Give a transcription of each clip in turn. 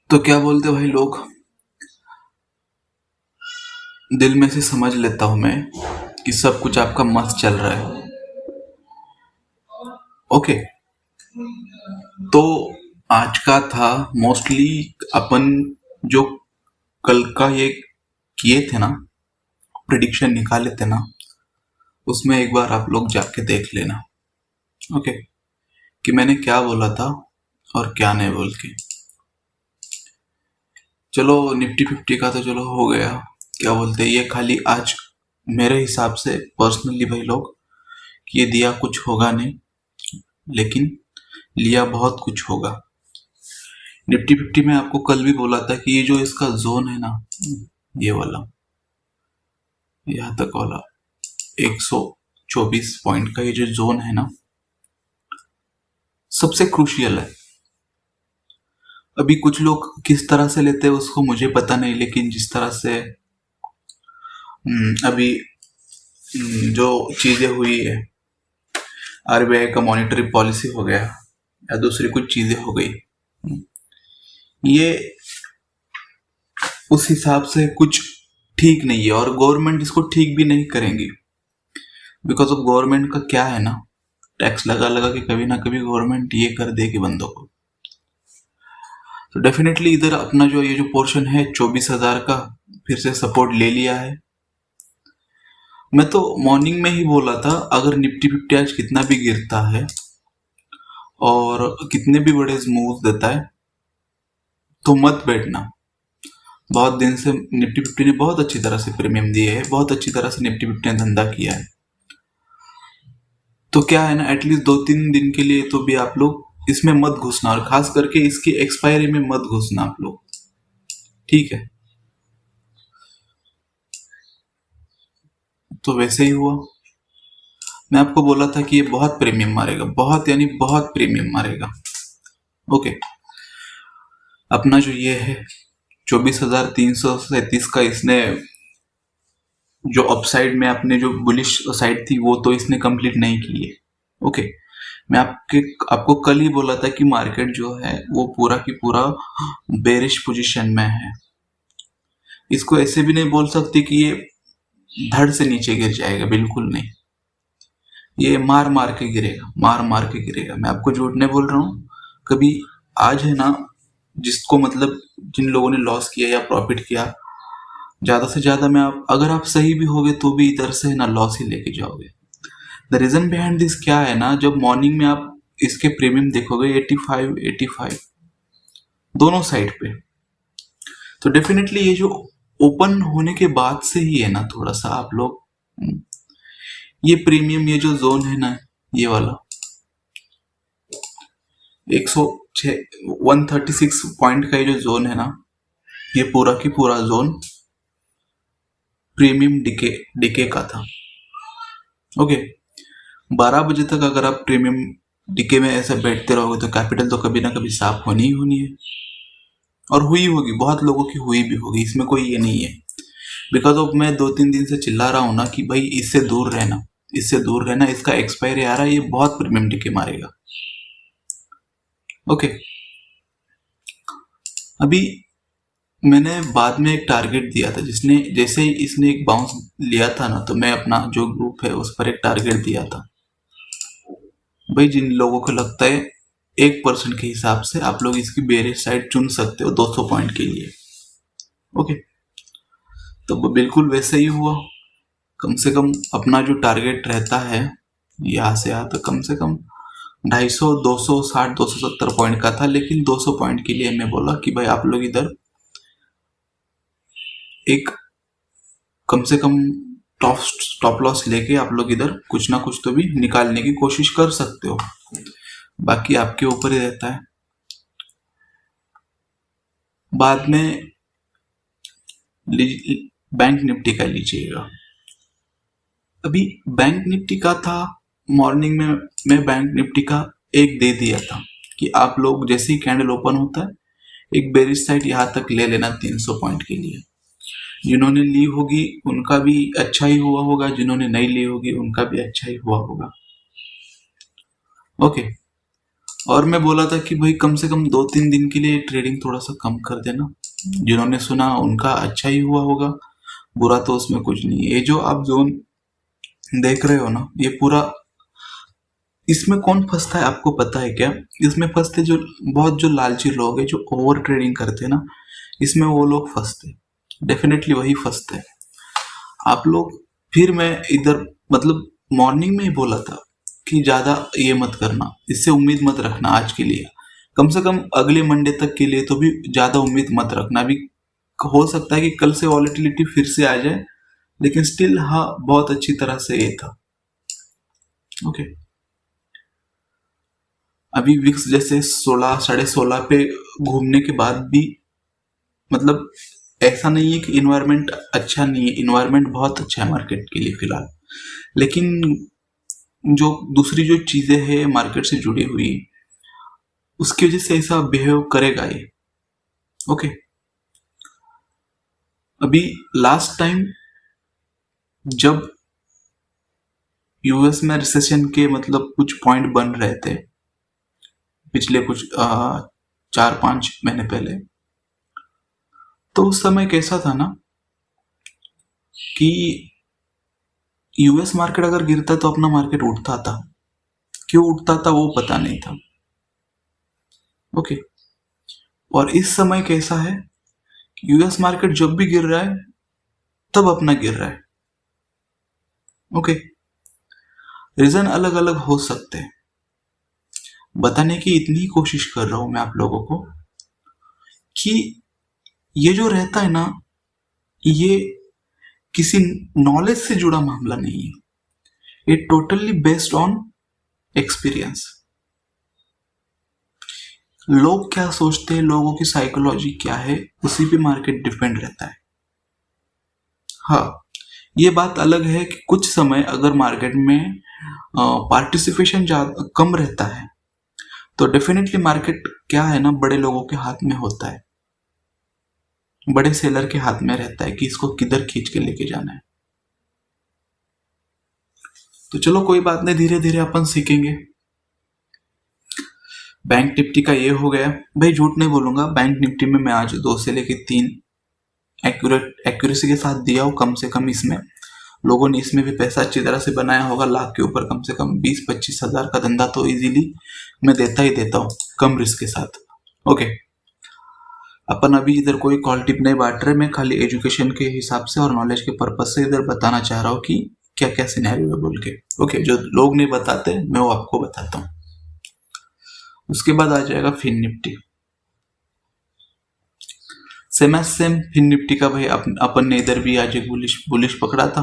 तो क्या बोलते भाई लोग, दिल में से समझ लेता हूं मैं कि सब कुछ आपका मस्त चल रहा है। ओके। तो आज का था मोस्टली अपन जो कल का ये किए थे ना, प्रिडिक्शन निकाले थे ना, उसमें एक बार आप लोग जाके देख लेना। ओके, कि मैंने क्या बोला था और क्या नहीं बोल के। चलो निफ्टी फिफ्टी का तो चलो हो गया। क्या बोलते हैं, ये खाली आज मेरे हिसाब से पर्सनली भाई लोग, कि ये दिया कुछ होगा नहीं, लेकिन लिया बहुत कुछ होगा। निफ्टी फिफ्टी में आपको कल भी बोला था कि ये जो इसका जोन है ना, ये वाला, यहाँ तक वाला 124 पॉइंट का ये जो जोन है ना, सबसे क्रूशियल है। अभी कुछ लोग किस तरह से लेते हैं उसको मुझे पता नहीं, लेकिन जिस तरह से अभी जो चीजें हुई है, आरबीआई का मॉनेटरी पॉलिसी हो गया या दूसरी कुछ चीजें हो गई, ये उस हिसाब से कुछ ठीक नहीं है, और गवर्नमेंट इसको ठीक भी नहीं करेंगी। बिकॉज ऑफ गवर्नमेंट का क्या है ना, टैक्स लगा लगा के कभी ना कभी गवर्नमेंट ये कर देगी बंदों को। तो डेफिनेटली इधर अपना जो ये जो पोर्शन है 24,000 का फिर से सपोर्ट ले लिया है। मैं तो मॉर्निंग में ही बोला था, अगर निफ्टी फिफ्टी आज कितना भी गिरता है और कितने भी बड़े मूव्स देता है तो मत बैठना। बहुत दिन से निफ्टी फिफ्टी ने बहुत अच्छी तरह से प्रीमियम दिए है, बहुत अच्छी तरह से निफ्टी फिफ्टी ने धंधा किया है। तो क्या है ना, एटलीस्ट 2-3 दिन के लिए तो भी आप लोग इसमें मत घुसना, और खास करके इसकी एक्सपायरी में मत घुसना आप लोग, ठीक है। तो वैसे ही हुआ। मैं आपको बोला था कि ये बहुत प्रीमियम मारेगा, बहुत यानी बहुत प्रीमियम मारेगा। ओके, अपना जो ये है 24,337 का, इसने जो अपसाइड में अपने जो बुलिश साइड थी वो तो इसने कंप्लीट नहीं की है। ओके, मैं आपको कल ही बोला था कि मार्केट जो है वो पूरा की पूरा बेरिश पोजीशन में है। इसको ऐसे भी नहीं बोल सकते कि ये धड़ से नीचे गिर जाएगा, बिल्कुल नहीं। ये मार मार के गिरेगा, मार मार के गिरेगा। मैं आपको झूठ नहीं बोल रहा हूँ। कभी आज है ना, जिसको मतलब जिन लोगों ने लॉस किया या प्रॉफिट किया, ज्यादा से ज्यादा मैं अगर आप सही भी होगे तो भी इधर से ना लॉस ही लेके जाओगे। द रीजन बिहाइंड दिस क्या है ना, जब मॉर्निंग में आप इसके प्रीमियम देखोगे 85 दोनों साइड पे, तो डेफिनेटली ये जो ओपन होने के बाद से ही है ना, थोड़ा सा आप लोग ये प्रीमियम, ये जो जोन है ना, ये वाला 136 पॉइंट का ये जो जोन है ना, ये पूरा की पूरा जोन प्रीमियम डिके का था। ओके, 12 बजे तक अगर आप प्रीमियम डिके में ऐसे बैठते रहोगे तो कैपिटल तो कभी ना कभी साफ होनी ही होनी है, और हुई होगी, बहुत लोगों की हुई भी होगी, इसमें कोई ये नहीं है। बिकॉज ऑफ मैं 2-3 दिन से चिल्ला रहा हूं ना कि भाई इससे दूर रहना, इससे दूर रहना, इसका एक्सपायरी आ रहा है, ये बहुत प्रीमियम डिके मारेगा। ओके, अभी मैंने बाद में एक टारगेट दिया था, जिसने जैसे ही इसने एक बाउंस लिया था ना, तो मैं अपना जो ग्रुप है उस पर एक टारगेट दिया था। भाई जिन लोगों को लगता है 1% के हिसाब से आप लोग इसकी बेरिश साइड चुन सकते हो 200 पॉइंट के लिए। ओके, तो बिल्कुल वैसे ही हुआ। कम से कम अपना जो टारगेट रहता है यहाँ से यहाँ तक कम से कम 250, 260, 270 पॉइंट का था, लेकिन 200 पॉइंट के लिए मैं बोला कि भाई आप लोग इधर एक कम से कम स्टॉप लॉस लेके आप लोग इधर कुछ ना कुछ तो भी निकालने की कोशिश कर सकते हो, बाकी आपके ऊपर ही रहता है। बाद में बैंक निफ्टी का लीजिएगा। अभी बैंक निफ्टी का था, मॉर्निंग में मैं बैंक निफ्टी का एक दे दिया था कि आप लोग जैसे ही कैंडल ओपन होता है एक बेरिश साइड यहाँ तक ले लेना 300 पॉइंट के लिए। जिन्होंने ली होगी उनका भी अच्छा ही हुआ होगा, जिन्होंने नहीं ली होगी उनका भी अच्छा ही हुआ होगा। ओके, और मैं बोला था कि भाई कम से कम 2-3 दिन के लिए ट्रेडिंग थोड़ा सा कम कर देना। जिन्होंने सुना उनका अच्छा ही हुआ होगा, बुरा तो उसमें कुछ नहीं है। ये जो आप जोन देख रहे हो ना, ये पूरा, इसमें कौन फंसता है आपको पता है क्या? इसमें फंसते जो बहुत जो लालची लोग हैं, जो ओवर ट्रेडिंग करते हैं ना, इसमें वो लोग फंसते, डेफिनेटली वही फंसते हैं। आप लोग, फिर मैं इधर मतलब मॉर्निंग में ही बोला था कि ज्यादा ये मत करना, इससे उम्मीद मत रखना आज के लिए, कम से कम अगले मंडे तक के लिए तो भी ज्यादा उम्मीद मत रखना। अभी हो सकता है कि कल से वॉलेटिलिटी फिर से आ जाए, लेकिन स्टिल हाँ बहुत अच्छी तरह से ये था। ओके, अभी विक्स जैसे 16 16.5 पे घूमने के बाद भी, मतलब ऐसा नहीं है कि इन्वायरमेंट अच्छा नहीं है, इन्वायरमेंट बहुत अच्छा है मार्केट के लिए फिलहाल, लेकिन जो दूसरी जो चीजें हैं मार्केट से जुड़ी हुई, उसकी वजह से ऐसा बिहेव करेगा ये। ओके, अभी लास्ट टाइम जब यूएस में रिसेशन के मतलब कुछ पॉइंट बन रहे थे, पिछले कुछ 4-5 महीने पहले, तो उस समय कैसा था ना कि यूएस मार्केट अगर गिरता तो अपना मार्केट उठता था। क्यों उठता था वो पता नहीं था। ओके, और इस समय कैसा है, यूएस मार्केट जब भी गिर रहा है तब अपना गिर रहा है। ओके, रीजन अलग अलग हो सकते हैं, बताने की इतनी कोशिश कर रहा हूं मैं आप लोगों को कि ये जो रहता है ना, ये किसी नॉलेज से जुड़ा मामला नहीं है, ये टोटली बेस्ड ऑन एक्सपीरियंस। लोग क्या सोचते हैं, लोगों की साइकोलॉजी क्या है, उसी पे मार्केट डिपेंड रहता है। हाँ, ये बात अलग है कि कुछ समय अगर मार्केट में पार्टिसिपेशन ज्यादा कम रहता है तो डेफिनेटली मार्केट क्या है ना, बड़े लोगों के हाथ में होता है, बड़े सेलर के हाथ में रहता है कि इसको किधर खींच के लेके जाना है। तो चलो कोई बात नहीं, धीरे धीरे अपन सीखेंगे। बैंक निफ्टी का ये हो गया भाई, झूठ नहीं बोलूंगा, बैंक निफ्टी में मैं आज 2 से लेके 3 एक्यूरेसी के साथ दिया हूँ। कम से कम इसमें लोगों ने इसमें भी पैसा अच्छी तरह से बनाया होगा, लाख के ऊपर कम से कम 20-25 हजार का धंधा तो इजीली मैं देता ही देता हूँ, कम रिस्क के साथ। ओके, अपन अभी इधर कोई कॉल टिप नहीं बांट रहे, मैं खाली एजुकेशन के हिसाब से और नॉलेज के पर्पज से इधर बताना चाह रहा हूँ कि क्या क्या सिनेरियो है बोल के। ओके, जो लोग नहीं बताते मैं वो आपको बताता हूँ। उसके बाद आ जाएगा Fin Nifty, same Fin Nifty का भाई अपन ने इधर भी आज एक बुलिश पकड़ा था।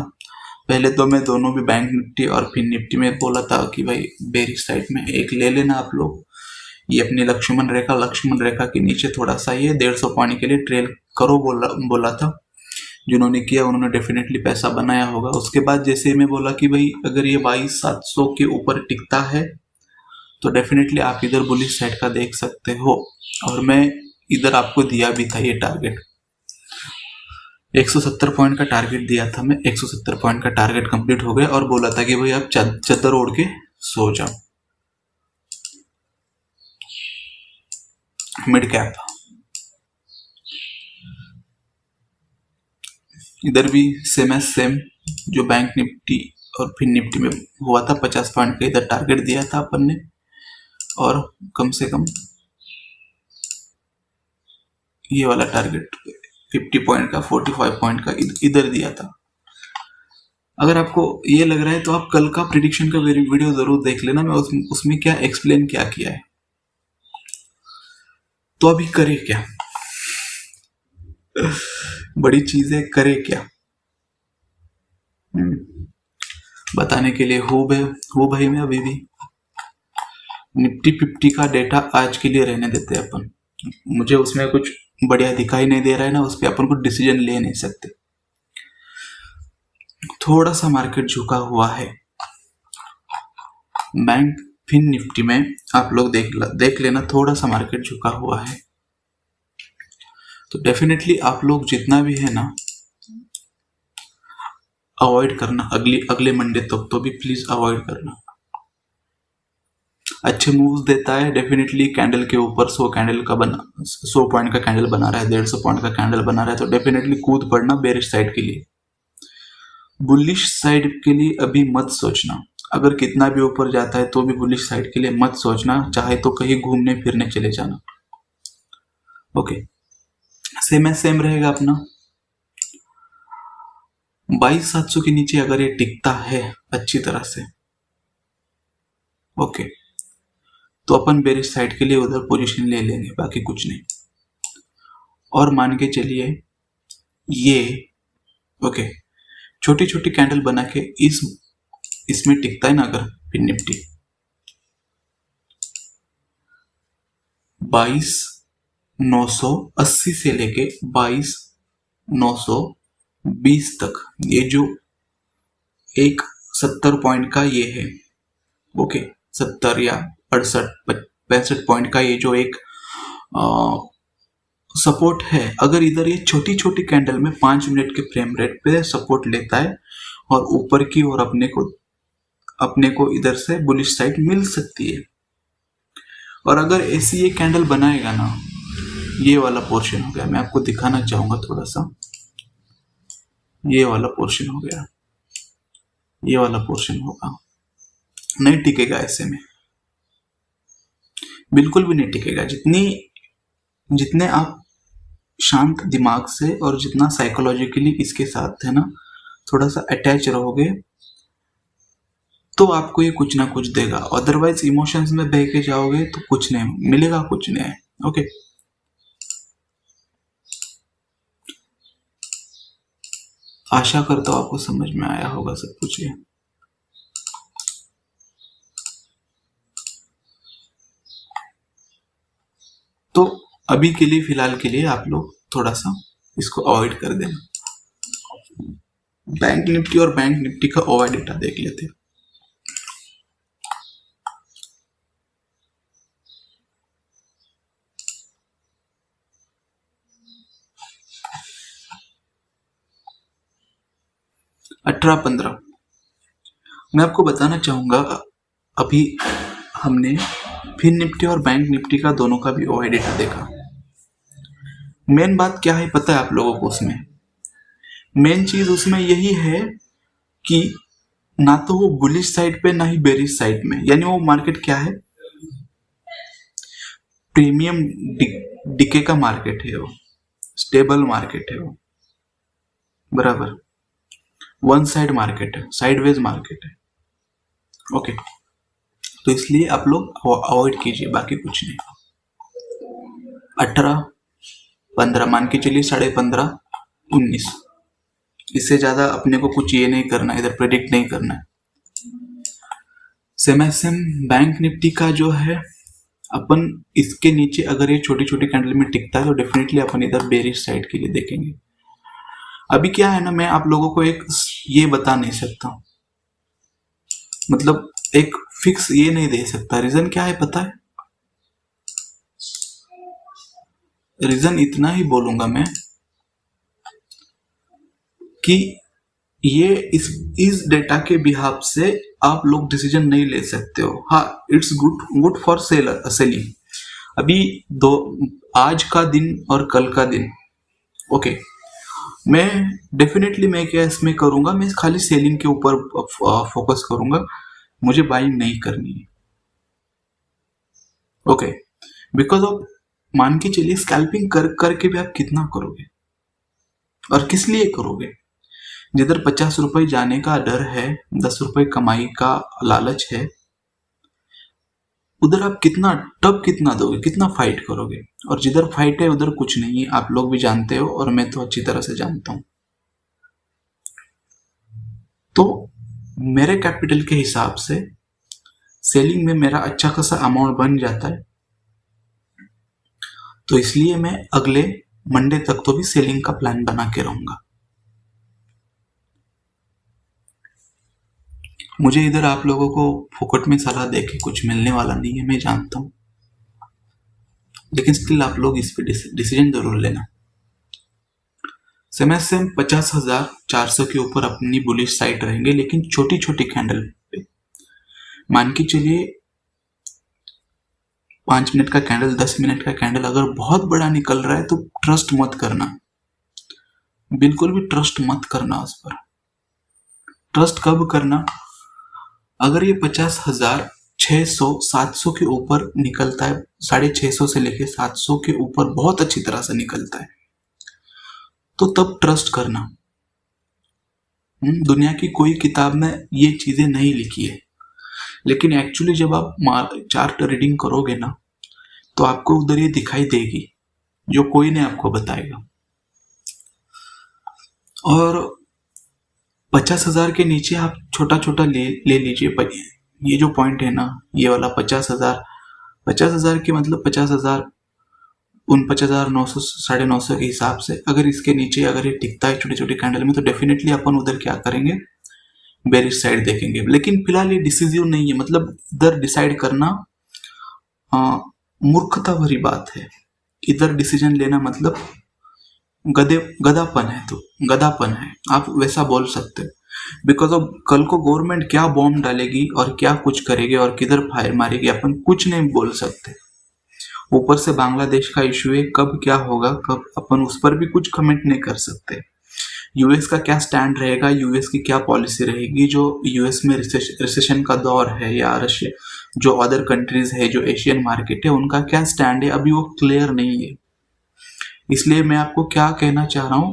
पहले तो मैं दोनों भी बैंक निफ्टी और फिन निफ्टी में बोला था कि भाई बेरिश साइड में एक ले लेना आप लोग, ये अपनी लक्ष्मण रेखा के नीचे थोड़ा सा ये 150 पॉइंट के लिए ट्रेल करो बोला था। जिन्होंने किया उन्होंने डेफिनेटली पैसा बनाया होगा। उसके बाद जैसे मैं बोला कि भाई अगर ये 22,700 के ऊपर टिकता है तो डेफिनेटली आप इधर बुलिश साइड का देख सकते हो, और मैं इधर आपको दिया भी था ये टारगेट, 170 पॉइंट का टारगेट दिया था मैं, 170 पॉइंट का टारगेट कंप्लीट हो गया, और बोला था कि भाई आप चद्दर ओढ़ के सो जाओ। मिड कैप इधर भी सेम जो बैंक निफ्टी और फिन निफ्टी में हुआ था, 50 पॉइंट का इधर टारगेट दिया था अपन ने, और कम से कम ये वाला टारगेट 50 पॉइंट का, 45 पॉइंट का इधर दिया था। अगर आपको ये लग रहा है तो आप कल का प्रिडिक्शन का वीडियो जरूर देख लेना, मैं उसमें क्या एक्सप्लेन क्या किया है। तो अभी करे क्या, बड़ी चीजें करे क्या, बताने के लिए हूँ भाई मैं अभी भी। निफ्टी 50 का डेटा आज के लिए रहने देते हैं अपन, मुझे उसमें कुछ बढ़िया दिखाई नहीं दे रहा है ना, उस पर अपन कुछ डिसीजन ले नहीं सकते। थोड़ा सा मार्केट झुका हुआ है। बैंक फिन निफ्टी में आप लोग देख लेना, थोड़ा सा मार्केट झुका हुआ है, तो डेफिनेटली आप लोग जितना भी है ना अवॉइड करना, अगले मंडे तक तो भी प्लीज अवॉइड करना। अच्छे मूव्स देता है डेफिनेटली। कैंडल के ऊपर 100 पॉइंट का कैंडल बना रहा है, 150 पॉइंट का कैंडल बना रहा है, तो डेफिनेटली कूद पड़ना बेरिश साइड के लिए। बुलिश साइड के लिए अभी मत सोचना, अगर कितना भी ऊपर जाता है तो भी बुलिश साइड के लिए मत सोचना, चाहे तो कहीं घूमने फिरने चले जाना। ओके, सेम रहेगा अपना। 22,700 के नीचे अगर ये टिकता है अच्छी तरह से, ओके, तो अपन बेरिश साइड के लिए उधर पोजीशन ले लेंगे, बाकी कुछ नहीं। और मान के चलिए ये ओके छोटी छोटी कैंडल बना के इसमें टिकता है ना अगर फिर निफ्टी 22,980 से लेके 22,920 तक, ये जो एक 70 पॉइंट का ये है, ओके 70 या 65 पॉइंट का ये जो एक सपोर्ट है, अगर इधर ये छोटी छोटी कैंडल में 5 मिनट के फ्रेम रेट पे सपोर्ट लेता है और ऊपर की ओर अपने को इधर से बुलिश साइड मिल सकती है। और अगर ऐसी ये कैंडल बनाएगा ना, ये वाला पोर्शन हो गया, मैं आपको दिखाना चाहूंगा थोड़ा सा, ये वाला पोर्शन हो गया, ये वाला पोर्शन होगा, नहीं टिकेगा ऐसे में, बिल्कुल भी नहीं टिकेगा। जितने आप शांत दिमाग से और जितना साइकोलॉजिकली इसके साथ है ना थोड़ा सा अटैच रहोगे, तो आपको ये कुछ ना कुछ देगा। अदरवाइज इमोशंस में बह के जाओगे तो कुछ नहीं मिलेगा, कुछ नहीं है। ओके, आशा करता हूं आपको समझ में आया होगा सब कुछ ये। तो अभी के लिए फिलहाल के लिए आप लोग थोड़ा सा इसको अवॉइड कर देना। बैंक निफ्टी और बैंक निफ्टी का ओवर डेटा देख लेते हैं। अठारह 15 मैं आपको बताना चाहूंगा, अभी हमने फिन निफ्टी और बैंक निफ्टी का दोनों का भी ओआई डेटा देखा। मेन बात क्या है पता है आप लोगों को? उसमें मेन चीज उसमें यही है कि ना तो वो बुलिश साइड पे ना ही बेरिश साइड में, यानी वो मार्केट क्या है, प्रीमियम डिके का मार्केट है, वो स्टेबल मार्केट है, वो बराबर वन साइड मार्केट है, साइडवेज मार्केट है। ओके, तो इसलिए आप लोग अवॉइड कीजिए, बाकी कुछ नहीं। 18 15 मान के चलिए, 15.5 19, इससे ज्यादा अपने को कुछ ये नहीं करना, इधर प्रेडिक्ट नहीं करना है। सेम बैंक निफ्टी का जो है, अपन इसके नीचे अगर ये छोटी छोटी कैंडल में टिकता है तो डेफिनेटली अपन इधर बेरिश साइड के लिए देखेंगे। अभी क्या है ना, मैं आप लोगों को एक ये बता नहीं सकता, मतलब एक फिक्स ये नहीं दे सकता। रीजन क्या है पता है? रीजन इतना ही बोलूंगा मैं कि ये इस डेटा के बिहाफ से आप लोग डिसीजन नहीं ले सकते हो। हाँ, इट्स गुड फॉर सेलिंग। अभी आज का दिन और कल का दिन, ओके, मैं डेफिनेटली मैं क्या इसमें करूंगा, मैं खाली सेलिंग के ऊपर फोकस करूंगा, मुझे बाइंग नहीं करनी है। ओके, बिकॉज ऑफ मान के चलिए स्कैल्पिंग करके भी आप कितना करोगे और किस लिए करोगे? जिधर 50 रुपए जाने का डर है, 10 रुपए कमाई का लालच है, उधर आप कितना दोगे, कितना फाइट करोगे? और जिधर फाइट है उधर कुछ नहीं है, आप लोग भी जानते हो और मैं तो अच्छी तरह से जानता हूं। तो मेरे कैपिटल के हिसाब से सेलिंग में मेरा अच्छा खासा अमाउंट बन जाता है, तो इसलिए मैं अगले मंडे तक तो भी सेलिंग का प्लान बना के रहूंगा। मुझे इधर आप लोगों को फोकट में सलाह देके कुछ मिलने वाला नहीं है, मैं जानता हूं, लेकिन स्टिल आप लोग इस पे डिसीजन जरूर लेना। सेम 50,400 के ऊपर अपनी बुलिश साइड रहेंगे, लेकिन छोटी छोटी कैंडल पे मान के चलिए 5 मिनट का कैंडल, 10 मिनट का कैंडल अगर बहुत बड़ा निकल रहा है तो ट्रस्ट मत करना, बिल्कुल भी ट्रस्ट मत करना उस पर। ट्रस्ट कब करना, अगर ये 50,000 600 700 के ऊपर निकलता है, 650 से लेके 700 के ऊपर बहुत अच्छी तरह से निकलता है, तो तब ट्रस्ट करना। दुनिया की कोई किताब में ये चीजें नहीं लिखी है, लेकिन एक्चुअली जब आप चार्ट रीडिंग करोगे ना, तो आपको उधर ये दिखाई देगी जो कोई नहीं आपको बताएगा। और 50,000 के नीचे आप छोटा छोटा ले लीजिए। ये जो पॉइंट है ना, ये वाला 50,000 के मतलब 50,000 49,900 950 के हिसाब से, अगर इसके नीचे अगर ये टिकता है छोटी छोटी कैंडल में, तो डेफिनेटली अपन उधर क्या करेंगे, बेरिश साइड देखेंगे। लेकिन फिलहाल ये डिसीजिव नहीं है, मतलब इधर डिसाइड करना मूर्खता भरी बात है। इधर डिसीजन लेना मतलब गधापन है, तो गधापन है, आप वैसा बोल सकते हो। बिकॉज ऑफ कल को गवर्नमेंट क्या बॉम्ब डालेगी और क्या कुछ करेगी और किधर फायर मारेगी, अपन कुछ नहीं बोल सकते। ऊपर से बांग्लादेश का इशू है, कब क्या होगा, कब अपन उस पर भी कुछ कमेंट नहीं कर सकते। यूएस का क्या स्टैंड रहेगा, यूएस की क्या पॉलिसी रहेगी, जो यूएस में रिसेशन का दौर है, या रशिया जो अदर कंट्रीज है, जो एशियन मार्केट है, उनका क्या स्टैंड है, अभी वो क्लियर नहीं है। इसलिए मैं आपको क्या कहना चाह रहा हूं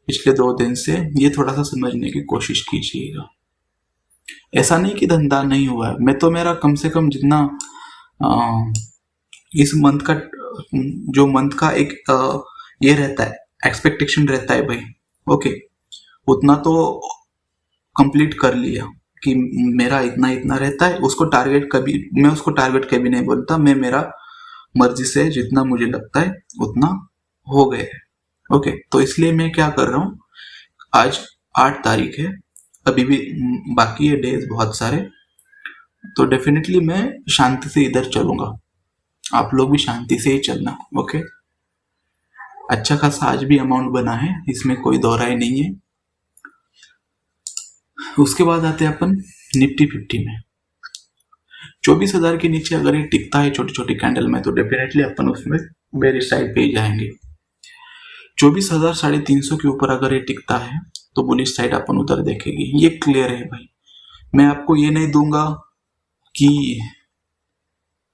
पिछले 2 दिन से, ये थोड़ा सा समझने की कोशिश कीजिएगा। ऐसा नहीं कि धंधा नहीं हुआ है, मैं तो मेरा कम से कम जितना इस मंथ का जो मंथ का एक ये रहता है, एक्सपेक्टेशन रहता है भाई, ओके, उतना तो कंप्लीट कर लिया कि मेरा इतना इतना रहता है। उसको टारगेट कभी, मैं उसको टारगेट कभी नहीं बोलता, मैं मेरा मर्जी से जितना मुझे लगता है उतना हो गए, ओके। तो इसलिए मैं क्या कर रहा हूँ, आज 8 तारीख है, अभी भी बाकी है डेज बहुत सारे, तो डेफिनेटली मैं शांति से इधर चलूंगा, आप लोग भी शांति से ही चलना, ओके। अच्छा खासा आज भी अमाउंट बना है, इसमें कोई दो राय नहीं है। उसके बाद आते हैं अपन निफ्टी 50 में। 24,000 के नीचे अगर ये टिकता है छोटी छोटी कैंडल में, तो डेफिनेटली अपन उसमें बेरिश साइड पे ही जाएंगे। 24,000 350 के ऊपर अगर ये टिकता है तो बुलिश साइड अपन उधर देखेंगे, ये क्लियर है भाई। मैं आपको ये नहीं दूंगा कि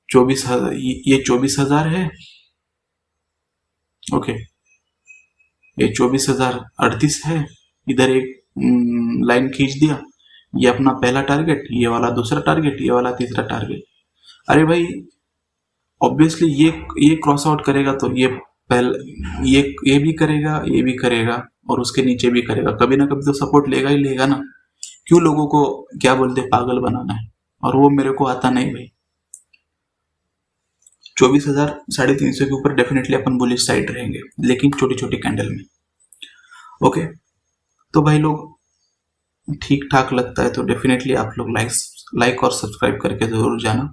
24,000 ये 24,000 है, ओके, ये 24,038 है, इधर एक लाइन खींच दिया, ये अपना पहला टारगेट, ये वाला दूसरा टारगेट, ये वाला तीसरा टारगेट। अरे भाई ऑब्वियसली ये क्रॉस आउट करेगा तो ये भी करेगा, ये भी करेगा, और उसके नीचे भी करेगा, कभी ना कभी तो सपोर्ट लेगा ही लेगा ना। क्यों लोगों को क्या बोलते पागल बनाना है, और वो मेरे को आता नहीं भाई। 24,000 350 के ऊपर डेफिनेटली अपन बुलिश साइड रहेंगे, लेकिन छोटी छोटी कैंडल में, ओके। तो भाई लोग ठीक ठाक लगता है तो डेफिनेटली आप लोग लाइक और सब्सक्राइब करके जरूर जाना।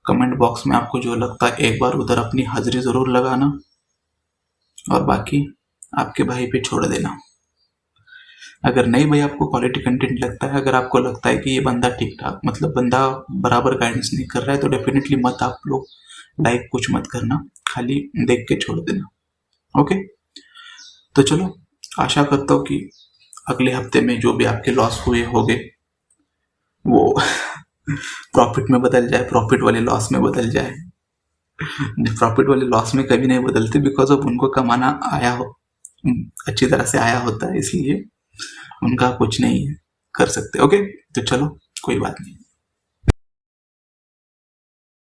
कमेंट बॉक्स में आपको जो लगता है एक बार उधर अपनी हाजिरी जरूर लगाना, और बाकी आपके भाई पे छोड़ देना। अगर नहीं भाई आपको क्वालिटी कंटेंट लगता है, अगर आपको लगता है कि ये बंदा ठीक ठाक, मतलब बंदा बराबर गाइडेंस नहीं कर रहा है, तो डेफिनेटली मत आप लोग लाइक कुछ मत करना, खाली देख के छोड़ देना, ओके। तो चलो, आशा करता हूँ कि अगले हफ्ते में जो भी आपके लॉस हुए होंगे वो प्रॉफिट में बदल जाए, प्रॉफिट वाले लॉस में बदल जाए। प्रॉफिट वाले लॉस में कभी नहीं बदलते, बिकॉज ऑफ उनको कमाना आया हो, अच्छी तरह से आया होता है, इसलिए उनका कुछ नहीं कर सकते, ओके। तो चलो, कोई बात नहीं।